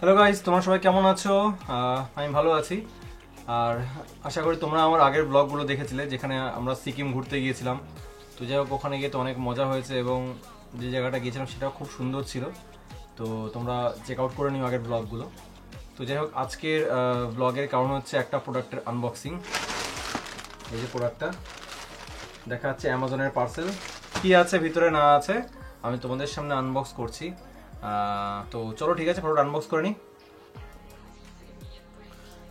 Hello guys, তোমরা সবাই কেমন আছো? আমি ভালো আছি। আর আশা করি তোমরা আমার আগের ব্লগগুলো দেখেছিলে, যেখানে আমরা সিকিম ঘুরতে গিয়েছিলাম। তো যাই হোক, ওখানে গিয়ে তো অনেক মজা হয়েছে এবং যে জায়গাটা গিয়েছিলাম সেটাও খুব সুন্দর ছিল। তো তোমরা চেক আউট করে নিও আগের ব্লগগুলো। তো যাই হোক, আজকের ব্লগের কারণ হচ্ছে একটা প্রোডাক্টের আনবক্সিং। এই যে প্রোডাক্টটা দেখা যাচ্ছে, অ্যামাজনের পার্সেল। কি আছে ভিতরে না আছে আমি তোমাদের সামনে আনবক্স করছি। তো চলো, ঠিক আছে, প্রোডাক্ট আনবক্স করে নিই।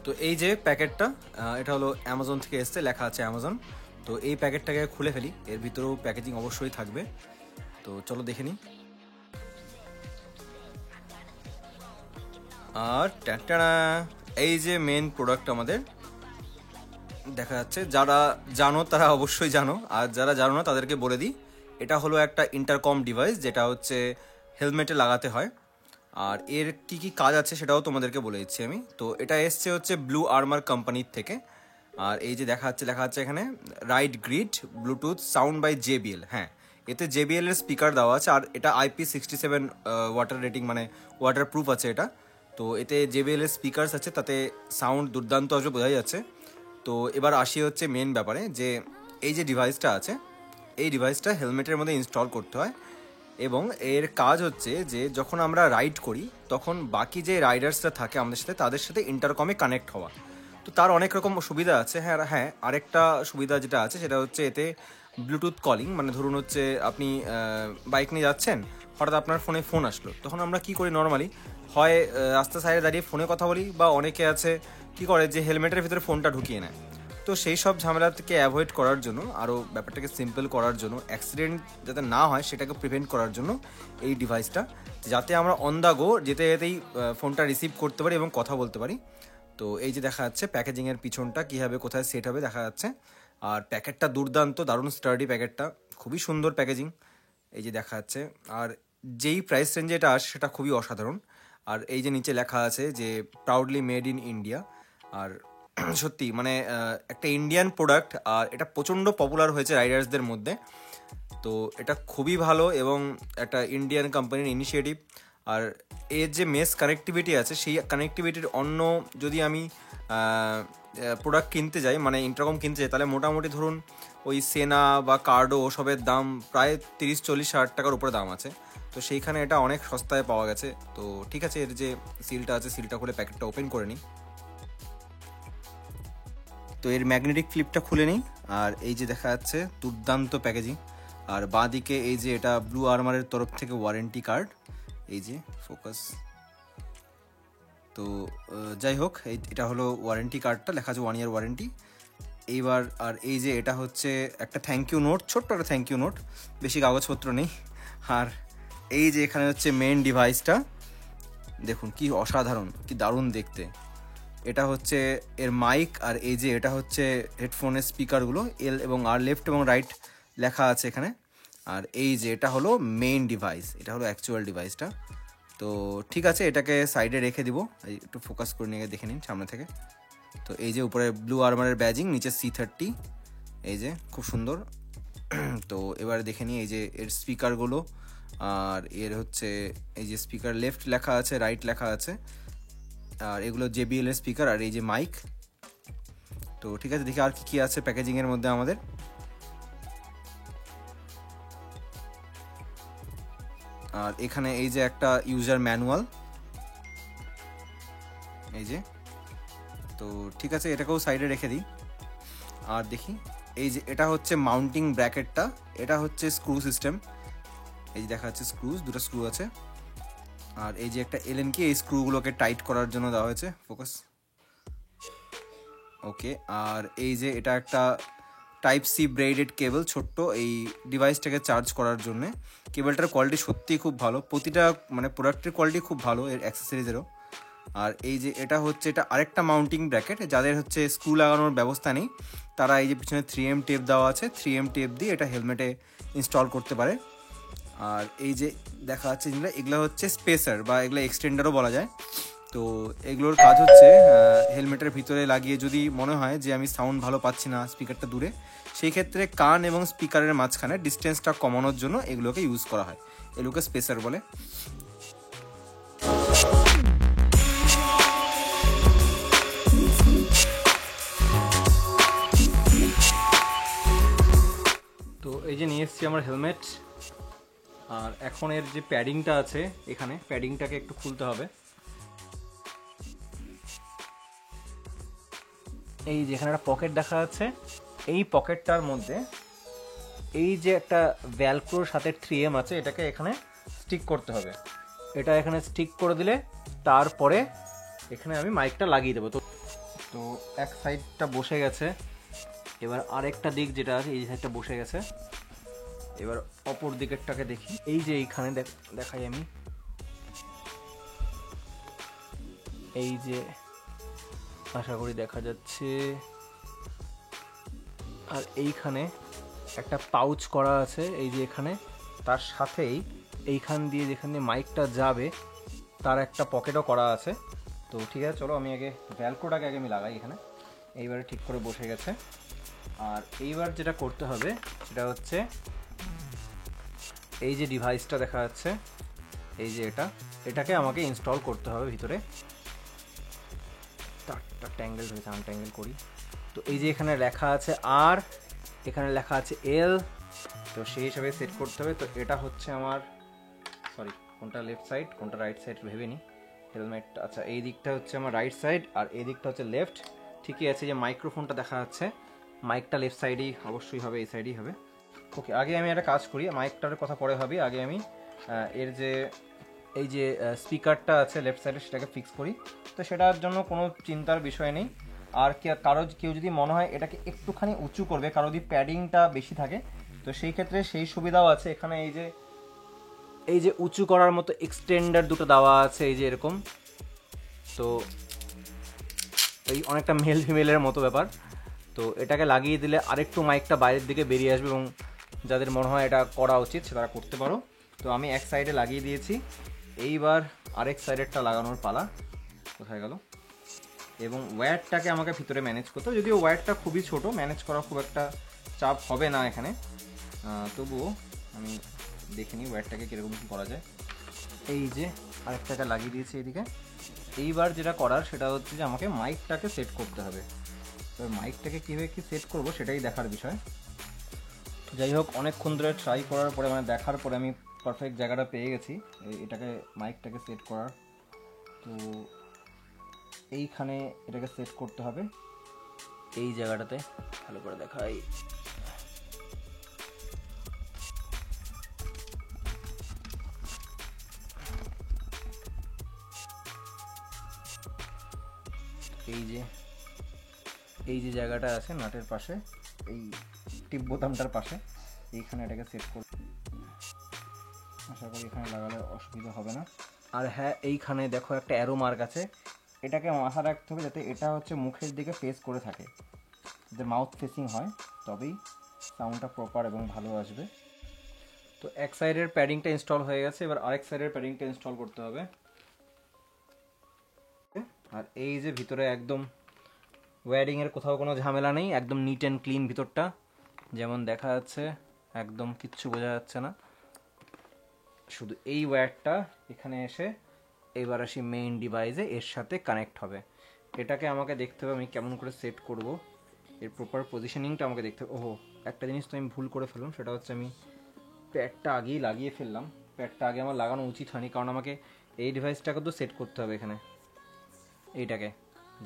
তো এই যে প্যাকেটটা, এটা হলো অ্যামাজন থেকে এসছে, লেখা আছে অ্যামাজন। তো এই প্যাকেটটাকে খুলে ফেলি, এর ভিতরেও প্যাকেজিং অবশ্যই থাকবে। তো চলো দেখে নিই। আর ট্যাটানা, এই যে মেন প্রোডাক্ট আমাদের দেখা যাচ্ছে। যারা জানো তারা অবশ্যই জানো, আর যারা জানো না তাদেরকে বলে দিই। এটা হলো একটা ইন্টারকম ডিভাইস, যেটা হচ্ছে হেলমেটে লাগাতে হয়। আর এর কি কি কাজ আছে সেটাও তোমাদেরকে বলে দিচ্ছি আমি। তো এটা এসছে হচ্ছে ব্লু আর্মার কোম্পানির থেকে। আর এই যে লেখা আছে এখানে ride grid Bluetooth sound by JBL. হ্যাঁ, এতে জেবিএল এর স্পিকার দেওয়া আছে, আর এটা IP67 ওয়াটার রেটিং, মানে ওয়াটার প্রুফ আছে এটা। তো এতে জেবিএল এর স্পিকারস আছে, তাতে সাউন্ড দুর্দান্ত আসবে, বোঝাই যাচ্ছে। তো এবার আসি হচ্ছে মেন ব্যাপারে, যে এই যে ডিভাইসটা আছে, এই ডিভাইসটা হেলমেটের মধ্যে ইনস্টল করতে হয়। এবং এর কাজ হচ্ছে যে যখন আমরা রাইড করি তখন বাকি যে রাইডার্সরা থাকে আমাদের সাথে, তাদের সাথে ইন্টারকমে কানেক্ট হওয়া। তো তার অনেক রকম সুবিধা আছে। হ্যাঁ, আরেকটা সুবিধা যেটা আছে সেটা হচ্ছে এতে ব্লুটুথ কলিং। মানে ধরুন হচ্ছে আপনি বাইক নিয়ে যাচ্ছেন, হঠাৎ আপনার ফোনে ফোন আসলো, তখন আমরা কি করি নর্মালি, হয় রাস্তার সাইডে দাঁড়িয়ে ফোনে কথা বলি, বা অনেকে আছে কি করে যে হেলমেটের ভিতরে ফোনটা ঢুকিয়ে নেয়। তো সেই সব ঝামেলা থেকে অ্যাভয়েড করার জন্য, আরও ব্যাপারটাকে সিম্পল করার জন্য, অ্যাক্সিডেন্ট যাতে না হয় সেটাকে প্রিভেন্ট করার জন্য এই ডিভাইসটা, যাতে আমরা অন দ্য গো যেতে যেতেই ফোনটা রিসিভ করতে পারি এবং কথা বলতে পারি। তো এই যে দেখা যাচ্ছে প্যাকেজিংয়ের পিছনটা কীভাবে কোথায় সেট হবে দেখা যাচ্ছে। আর প্যাকেটটা দুর্দান্ত, দারুণ স্টার্ডি প্যাকেটটা, খুবই সুন্দর প্যাকেজিং, এই যে দেখা যাচ্ছে। আর যেই প্রাইস রেঞ্জে এটা আসে সেটা খুবই অসাধারণ। আর এই যে নিচে লেখা আছে যে প্রাউডলি মেড ইন ইন্ডিয়া। আর সত্যি মানে একটা ইন্ডিয়ান প্রোডাক্ট, আর এটা প্রচণ্ড পপুলার হয়েছে রাইডার্সদের মধ্যে। তো এটা খুবই ভালো এবং একটা ইন্ডিয়ান কোম্পানির ইনিশিয়েটিভ। আর এর যে মেস কানেক্টিভিটি আছে, সেই কানেক্টিভিটির অন্য যদি আমি প্রোডাক্ট কিনতে যাই, মানে ইন্টারকম কিনতে যাই, তাহলে মোটামুটি ধরুন ওই সেনা বা কার্ডো ওসবের দাম প্রায় 30-40 হাজার টাকার উপরে দাম আছে। তো সেইখানে এটা অনেক সস্তায় পাওয়া গেছে। তো ঠিক আছে, এর যে সিলটা আছে, সিলটা খুলে প্যাকেটটা ওপেন করে নিই। তো এর ম্যাগনেটিক ফ্লিপটা খুলে নিই। আর এই যে দেখা যাচ্ছে দুর্দান্ত প্যাকেজিং। আর বাঁ দিকে এই যে এটা ব্লু আর্মারের তরফ থেকে ওয়ারেন্টি কার্ড, এই যে ফোকাস। তো যাই হোক, এটা হলো ওয়ারেন্টি কার্ডটা, লেখা আছে 1 year ওয়ারেন্টি। এইবার আর এই যে এটা হচ্ছে একটা থ্যাংক ইউ নোট, ছোট্ট একটা থ্যাংক ইউ নোট, বেশি কাগজপত্র নেই। আর এই যে এখানে হচ্ছে মেন ডিভাইসটা, দেখুন কি অসাধারণ, কি দারুণ দেখতে। এটা হচ্ছে এর মাইক, আর এই যে এটা হচ্ছে হেডফোনের স্পিকারগুলো, L এবং R, লেফট এবং রাইট লেখা আছে এখানে। আর এই যে এটা হলো মেইন ডিভাইস, এটা হলো অ্যাকচুয়াল ডিভাইসটা। তো ঠিক আছে, এটাকে সাইডে রেখে দিব, একটু ফোকাস করে নিয়ে দেখে নিন সামনে থেকে। তো এই যে উপরে ব্লু আর্মারের ব্যাজিং, নিচে C30, এই যে খুব সুন্দর। তো এবারে দেখে নিই এই যে এর স্পিকারগুলো। আর এর হচ্ছে এই যে স্পিকার, লেফট লেখা আছে, রাইট লেখা আছে। আর এগুলো JBL এর স্পিকার, আর এই যে মাইক। তো ঠিক আছে, দেখি আর কি কি আছে প্যাকেজিংয়ের মধ্যে আমাদের। আর এখানে এই যে একটা ইউজার ম্যানুয়াল, এই যে। তো ঠিক আছে, এটাকেও সাইডে রেখে দিই। আর দেখি এই যে এটা হচ্ছে মাউন্টিং ব্র্যাকেটটা, এটা হচ্ছে স্ক্রু সিস্টেম, এই যে দেখা যাচ্ছে স্ক্রুজ, দুটো স্ক্রু আছে। আর এই যে একটা এলএন কি, এই স্ক্রুগুলোকে টাইট করার জন্য দেওয়া হয়েছে, ফোকাস। ওকে, আর এই যে এটা একটা টাইপ সি ব্রেডেড কেবল, ছোট্ট এই ডিভাইসটাকে চার্জ করার জন্য। কেবলটার কোয়ালিটি সত্যিই খুব ভালো, প্রতিটা মানে প্রোডাক্টের কোয়ালিটি খুব ভালো, এর অ্যাক্সেসরিজেরও। আর এই যে এটা হচ্ছে, এটা আরেকটা মাউন্টিং ব্র্যাকেট, যাদের হচ্ছে স্ক্রু লাগানোর ব্যবস্থা নেই তারা এই যে পিছনে 3M টেপ দেওয়া আছে, 3M টেপ দিয়ে এটা হেলমেটে ইনস্টল করতে পারে। আর এই যে দেখা যাচ্ছে এগুলো হচ্ছে স্পেসার বা এগুলো এক্সটেন্ডারও বলা যায়। তো এগুলোর কাজ হচ্ছে হেলমেটের ভিতরে লাগিয়ে যদি মনে হয় যে আমি সাউন্ড ভালো পাচ্ছি না, স্পিকারটা দূরে, সেই ক্ষেত্রে কান এবং স্পিকারের মাঝখানে ডিস্টেন্সটা কমানোর জন্য এগুলোকে ইউজ করা হয়, এগুলোকে স্পেসার বলে। তো এই যে নিয়ে এসেছি আমার হেলমেট। আর এখন এর যে প্যাডিংটা আছে এখানে, প্যাডিংটাকে একটু খুলতে হবে। এই যেখানে একটা পকেট দেখা যাচ্ছে, এই পকেটটার মধ্যে এই যে একটা ভ্যালক্রোর সাথে 3M আছে, এটাকে এখানে স্টিক করতে হবে। এটা এখানে স্টিক করে দিলে তারপরে এখানে আমি মাইকটা লাগিয়ে দেবো। তো এক সাইডটা বসে গেছে, এবার আরেকটা দিক যেটা আছে এই সাইডটা বসে গেছে। এবার অপর দিকেরটাকে দেখি, এই যে এইখানে দেখাই আমি, এই যে আশা করি দেখা যাচ্ছে। আর এইখানে একটা পাউচ করা আছে, এই যে এখানে, তার সাথেই এইখান দিয়ে যেখানে মাইকটা যাবে তার একটা পকেটও করা আছে। তো ঠিক আছে, চলো আমি আগে ভ্যালক্রোটাকে আমি লাগাই এখানে। এইবারে ঠিক করে বসে গেছে। আর এইবার যেটা করতে হবে সেটা হচ্ছে এই যে ডিভাইসটা দেখা যাচ্ছে, এই যে এটাকে আমাকে ইনস্টল করতে হবে ভিতরে। তারটা ট্যাঙ্গেল হয়েছে, আনট্যাঙ্গেল করি। তো এই যে এখানে লেখা আছে আর, এখানে লেখা আছে এল, তো সেই হিসাবে সেট করতে হবে। তো এটা হচ্ছে আমার, সরি কোনটা লেফট সাইড কোনটা রাইট সাইড ভেবে নি, হেলমেট, আচ্ছা এই দিকটা হচ্ছে আমার রাইট সাইড আর এই দিকটা হচ্ছে লেফট। ঠিকই আছে, যে মাইক্রোফোনটা দেখা যাচ্ছে, মাইকটা লেফট সাইডেই অবশ্যই হবে, এই সাইডেই হবে। ওকে, আগে আমি একটা কাজ করি, মাইকটার কথা পরে হবে, আগে আমি এর যে এই যে স্পিকারটা আছে লেফট সাইডে সেটাকে ফিক্স করি। তো সেটার জন্য কোনো চিন্তার বিষয় নেই। আর কেউ যদি মনে হয় এটাকে একটুখানি উঁচু করবে, কারো যদি প্যাডিংটা বেশি থাকে, তো সেই ক্ষেত্রে সেই সুবিধাও আছে এখানে। এই যে উঁচু করার মতো এক্সটেন্ডার দুটো দেওয়া আছে, এই যে এরকম। তো এই অনেকটা মেল ফিমেলের মতো ব্যাপার। তো এটাকে লাগিয়ে দিলে আরেকটু মাইকটা বাইরের দিকে বেরিয়ে আসবে, এবং যাদের মনে হয় এটা করা উচিত তারা করতে পারো। তো আমি এক সাইডে লাগিয়ে দিয়েছি, এইবার আরেক সাইডেরটা লাগানোর পালা। কোথায় গেল? এবং ওয়্যারটাকে আমাকে ভিতরে ম্যানেজ করতে হবে, যদিও ওয়্যারটা খুবই ছোট, ম্যানেজ করা খুব একটা চাপ হবে না এখানে। তবুও আমি দেখে নিই ওয়্যারটাকে কীরকম কী করা যায়। এই যে আরেকটাকে লাগিয়ে দিয়েছি এদিকে। এইবার যেটা করার সেটা হচ্ছে যে আমাকে মাইকটাকে সেট করতে হবে। তো মাইকটাকে কীভাবে কী সেট করবো সেটাই দেখার বিষয়। যাই হোক, অনেকক্ষণ ধরে ট্রাই করার পরে, মানে দেখার পরে আমি পারফেক্ট জায়গাটা পেয়ে গেছি এটাকে, মাইকটাকে সেট করার। তো এইখানে এটাকে সেট করতে হবে, এই জায়গাটাতে ভালো করে দেখাই। এই যে জায়গাটা আছে নাটের পাশে, এই টিপ বোতামটার পাশে, এইখানে এটাকে সেট করব। আশা করি এখানে লাগালে অসুবিধা হবে না। আর হ্যাঁ, এইখানে দেখো একটা অ্যারো মার্ক আছে, এটাকে মাথায় রাখতে হবে যাতে এটা হচ্ছে মুখের দিকে ফেস করে থাকে, যাতে মাউথ ফেসিং হয়, তবেই সাউন্ডটা প্রপার এবং ভালো আসবে। তো এক সাইডের প্যাডিংটা ইনস্টল হয়ে গেছে, এবার আরেক সাইডের প্যাডিংটা ইনস্টল করতে হবে। আর এই যে ভিতরে একদম ওয়্যারিংয়ের কোথাও কোনো ঝামেলা নেই, একদম নিট অ্যান্ড ক্লিন ভিতরটা, যেমন দেখা যাচ্ছে, একদম কিচ্ছু বোঝা যাচ্ছে না। শুধু এই ওয়্যারটা এখানে এসে এবার আসি মেইন ডিভাইসে, এর সাথে কানেক্ট হবে। এটাকে আমাকে দেখতে হবে আমি কেমন করে সেট করব, এর প্রপার পজিশনিংটা আমাকে দেখতে হবে। ওহো, একটা জিনিস তো আমি ভুল করে ফেললাম, সেটা হচ্ছে আমি প্যাডটা আগেই লাগিয়ে ফেললাম। প্যাডটা আগে আমার লাগানো উচিত হয়নি, কারণ আমাকে এই ডিভাইসটাকে তো সেট করতে হবে এখানে, এইটাকে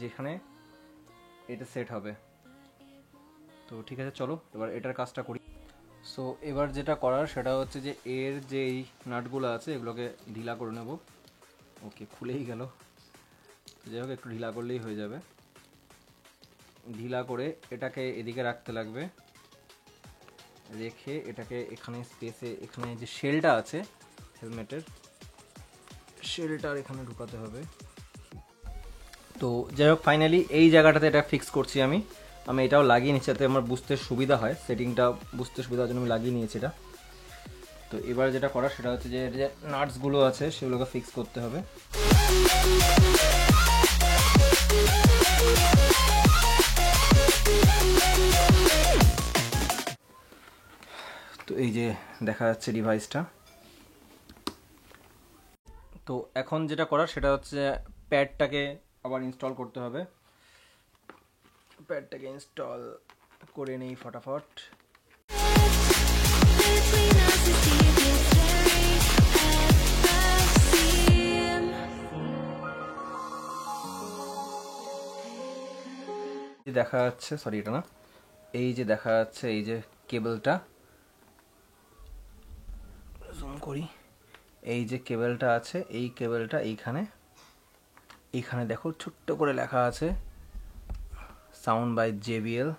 যেখানে এটা সেট হবে। তো ঠিক আছে, চলো এবার এটার কাজটা করি। সো এবার যেটা করার সেটা হচ্ছে যে এর যে এই নাটগুলো আছে এগুলোকে ঢিলা করে নেব। ওকে, খুলেই গেল। যাই হোক, একটু ঢিলা করলেই হয়ে যাবে। ঢিলা করে এটাকে এদিকে রাখতে লাগবে, রেখে এটাকে এখানে স্পেসে, এখানে যে শেলটা আছে হেলমেটের, শেলটার এখানে ঢুকাতে হবে। তো যাই হোক, ফাইনালি এই জায়গাটাতে এটা ফিক্স করছি আমি এটাও লাগিয়ে নিচ্ছি যাতে আমার বুঝতে সুবিধা হয়, সেটিংটা বুঝতে সুবিধার জন্য আমি লাগিয়ে নিয়েছি এটা। তো এবার যেটা করার সেটা হচ্ছে যে নাটসগুলো আছে সেগুলোকে ফিক্স করতে হবে। তো এই যে দেখা যাচ্ছে ডিভাইসটা। তো এখন যেটা করার সেটা হচ্ছে প্যাডটাকে আবার ইনস্টল করতে হবে। প্যাডটাকে ইনস্টল করে নেই ফটাফট। দেখা যাচ্ছে, সরি এটা না, এই যে দেখা যাচ্ছে এই যে কেবলটা, জুম করি, এই যে কেবলটা আছে, এই কেবলটা এইখানে দেখো ছোট্ট করে লেখা আছে সাউন্ড বাই JBL,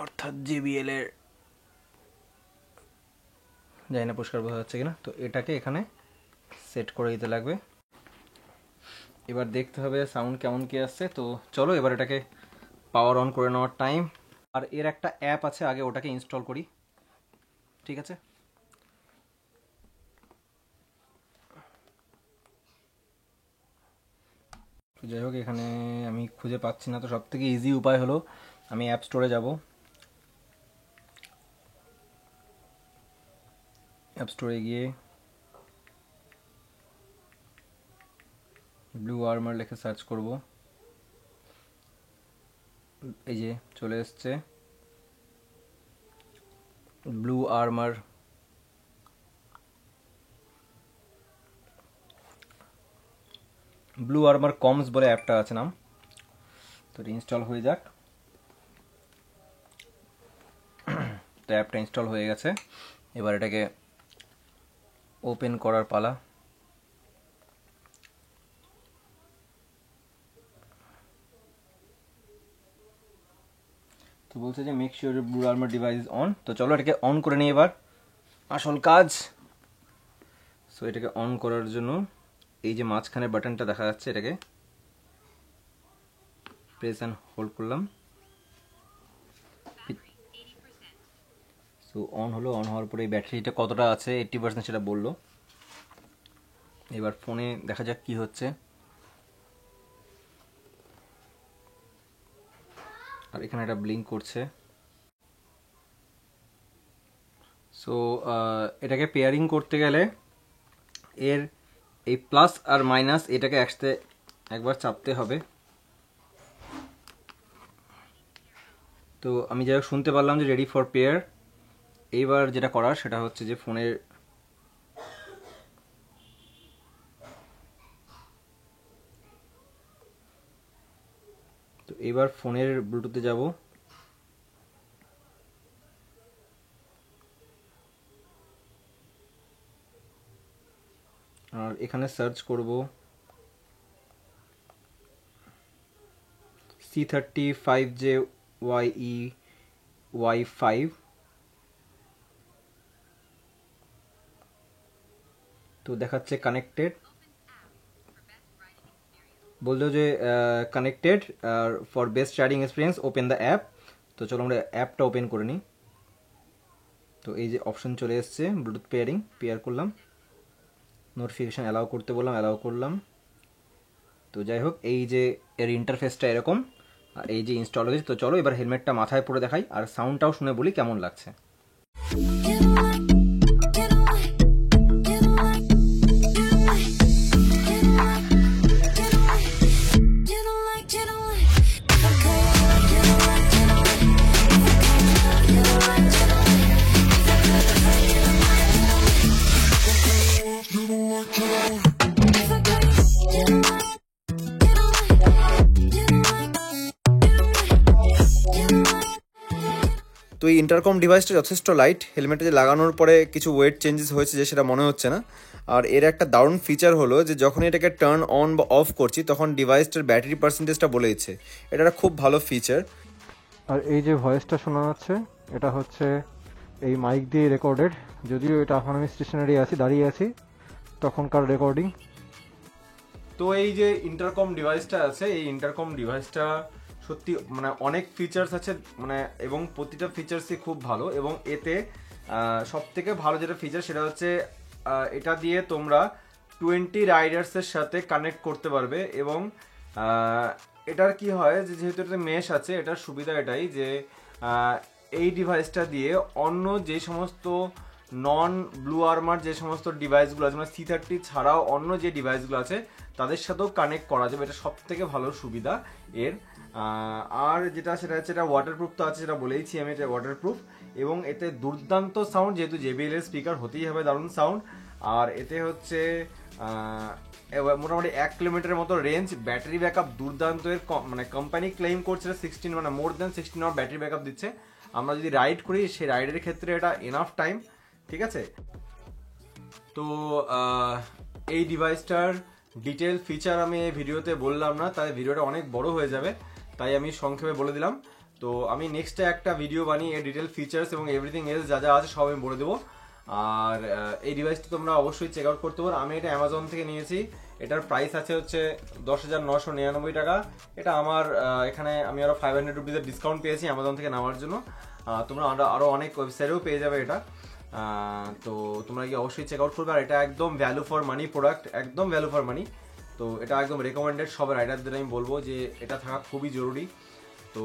অর্থাৎ JBL এর, জানি না পরিষ্কার বোঝা যাচ্ছে কিনা। তো এটাকে এখানে সেট করে দিতে লাগবে। এবার দেখতে হবে সাউন্ড কেমন কি আসছে। তো চলো এবার এটাকে পাওয়ার অন করে নেওয়ার টাইম। আর এর একটা অ্যাপ আছে, আগে ওটাকে ইনস্টল করি, ঠিক আছে? তো যাই হোক, এখানে আমি খুঁজে পাচ্ছি না, তো সব থেকে ইজি উপায় হলো আমি অ্যাপ স্টোরে যাব, অ্যাপ স্টোরে গিয়ে ব্লু আর্মার লিখে সার্চ করব। এই যে চলে এসছে blue armour. Blue armour comes বলে অ্যাপটা আছে নাম। তো ইনস্টল হয়ে যাক। তো অ্যাপটা ইনস্টল হয়ে গেছে, এবার এটাকে ওপেন করার পালা। তো বলছে যে make sure blue armour device is on. তো চলো এটাকে অন করে নিই এবার, আসল কাজ। সো এটাকে অন করার জন্য এই যে মাঝখানে বাটনটা দেখা যাচ্ছে, এটাকে প্রেস অ্যান্ড হোল্ড করলাম। সো অন হলো, অন হওয়ার পরে এই ব্যাটারিটা কতটা আছে, 80% সেটা বললো। এবার ফোনে দেখা যাক কি হচ্ছে। আর এখানে এটা ব্লিঙ্ক করছে। সো এটাকে পেয়ারিং করতে গেলে এর এই প্লাস আর মাইনাস এটাকে একসাথে একবার চাপতে হবে। তো আমি যাই হোক শুনতে পারলাম যে রেডি ফর পেয়ার। এইবার যেটা করার সেটা হচ্ছে যে ফোনের তো এবার ফোনের ব্লুটুথে যাব। আর এখানে সার্চ করব C35JYEY5। তো দেখাচ্ছে কানেক্টেড, বললো যে connected for best chatting experience open the app. তো চলো আমরা অ্যাপটা ওপেন করে নিই। তো এই যে অপশন চলে এসছে ব্লুটুথ পেয়ারিং, পেয়ার করলাম, নোটিফিকেশান অ্যালাউ করতে বললাম, অ্যালাউ করলাম। তো যাই হোক, এই যে এর ইন্টারফেসটা এরকম, আর এই যে ইনস্টল হয়েছে। তো চলো এবার হেলমেটটা মাথায় পরে দেখাই আর সাউন্ডটাও শুনে বলি কেমন লাগছে। তো এই ইন্টারকম ডিভাইসটা যথেষ্ট লাইট, হেলমেটে যে লাগানোর পরে কিছু ওয়েট চেঞ্জেস হয়েছে যে সেটা মনে হচ্ছে না। আর এর একটা দারুণ ফিচার হলো যে যখন এটাকে টার্ন অন বা অফ করছি তখন ডিভাইসটার ব্যাটারি পার্সেন্টেজটা বলে দিচ্ছে, এটা একটা খুব ভালো ফিচার। আর এই যে ভয়েসটা শোনা যাচ্ছে এটা হচ্ছে এই মাইক দিয়ে রেকর্ডেড, যদিও এটা এখন আমি স্টেশনারি আছি, দাঁড়িয়ে আছি, তখনকার রেকর্ডিং। তো এই যে ইন্টারকম ডিভাইসটা আছে, এই ইন্টারকম ডিভাইসটা সত্যি মানে অনেক ফিচার্স আছে, মানে এবং প্রতিটা ফিচার্সই খুব ভালো। এবং এতে সব থেকে ভালো যেটা ফিচার সেটা হচ্ছে এটা দিয়ে তোমরা 20 রাইডার্সের সাথে কানেক্ট করতে পারবে। এবং এটার কি হয় যে যেহেতু এটা মেশ আছে, এটার সুবিধা এটাই যে এই ডিভাইসটা দিয়ে অন্য যে সমস্ত নন ব্লু আর্মার যে সমস্ত ডিভাইসগুলো আছে, মানে C30 ছাড়াও অন্য যে ডিভাইসগুলো আছে তাদের সাথেও কানেক্ট করা যাবে। এটা সব থেকে ভালো সুবিধা এর। আর যেটা সেটা হচ্ছে এটা ওয়াটারপ্রুফ তো আছে, যেটা বলেইছি আমি, এটা ওয়াটারপ্রুফ। এবং এতে দুর্দান্ত সাউন্ড, যেহেতু JBL এর স্পিকার হতেই হবে দারুণ সাউন্ড। আর এতে হচ্ছে মোটামুটি 1 কিলোমিটারের মতো রেঞ্জ, ব্যাটারি ব্যাকআপ দুর্দান্ত এর, মানে কোম্পানি ক্লেম করছে 16 মানে more than 16 hour battery backup দিচ্ছে। আমরা যদি রাইড করি সেই রাইডের ক্ষেত্রে এটা এনাফ টাইম, ঠিক আছে। তো এই ডিভাইসটার ডিটেল ফিচার আমি এই ভিডিওতে বললাম না, তাই ভিডিওটা অনেক বড় হয়ে যাবে, তাই আমি সংক্ষেপে বলে দিলাম। তো আমি নেক্সটে একটা ভিডিও বানিয়ে এর ডিটেল ফিচার্স এবং এভরিথিং এলস যা যা আছে সব আমি বলে দেবো। আর এই ডিভাইসটা তোমরা অবশ্যই চেক আউট করতে পারো। আমি এটা অ্যামাজন থেকে নিয়েছি, এটার প্রাইস আছে হচ্ছে 10,999 টাকা। এটা আমার এখানে আমি আরও 500 রুপিসের ডিসকাউন্ট পেয়েছি অ্যামাজন থেকে নেওয়ার জন্য। তোমরা আরও অনেক ওয়েবসাইটেও পেয়ে যাবে এটা। তো তোমরা কি অবশ্যই চেক আউট করবে। আর এটা একদম ভ্যালু ফর মানি প্রোডাক্ট, একদম ভ্যালু ফর মানি। তো এটা একদম রেকমেন্ডেড সব রাইডারদের আমি বলবো যে এটা থাকা খুবই জরুরি। তো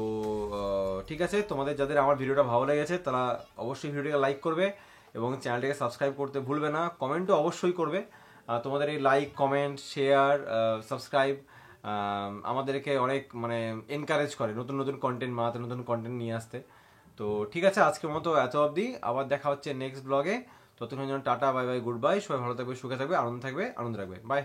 ঠিক আছে, তোমাদের যাদের আমার ভিডিওটা ভালো লেগেছে তারা অবশ্যই ভিডিওটাকে লাইক করবে এবং চ্যানেলটাকে সাবস্ক্রাইব করতে ভুলবে না। কমেন্টও অবশ্যই করবে। তোমাদের এই লাইক, কমেন্ট, শেয়ার, সাবস্ক্রাইব আমাদেরকে অনেক মানে এনকারেজ করে নতুন নতুন কন্টেন্ট বানাতে, নতুন কন্টেন্ট নিয়ে আসতে। তো ঠিক আছে, আজকের মতো এত অবধি। আবার দেখা হচ্ছে নেক্সট ব্লগে। ততক্ষণ জন্য tata, bye bye, good bye. সবাই ভালো থাকবে, সুখে থাকবে, আনন্দ থাকবে, আনন্দ রাখবে। বাই।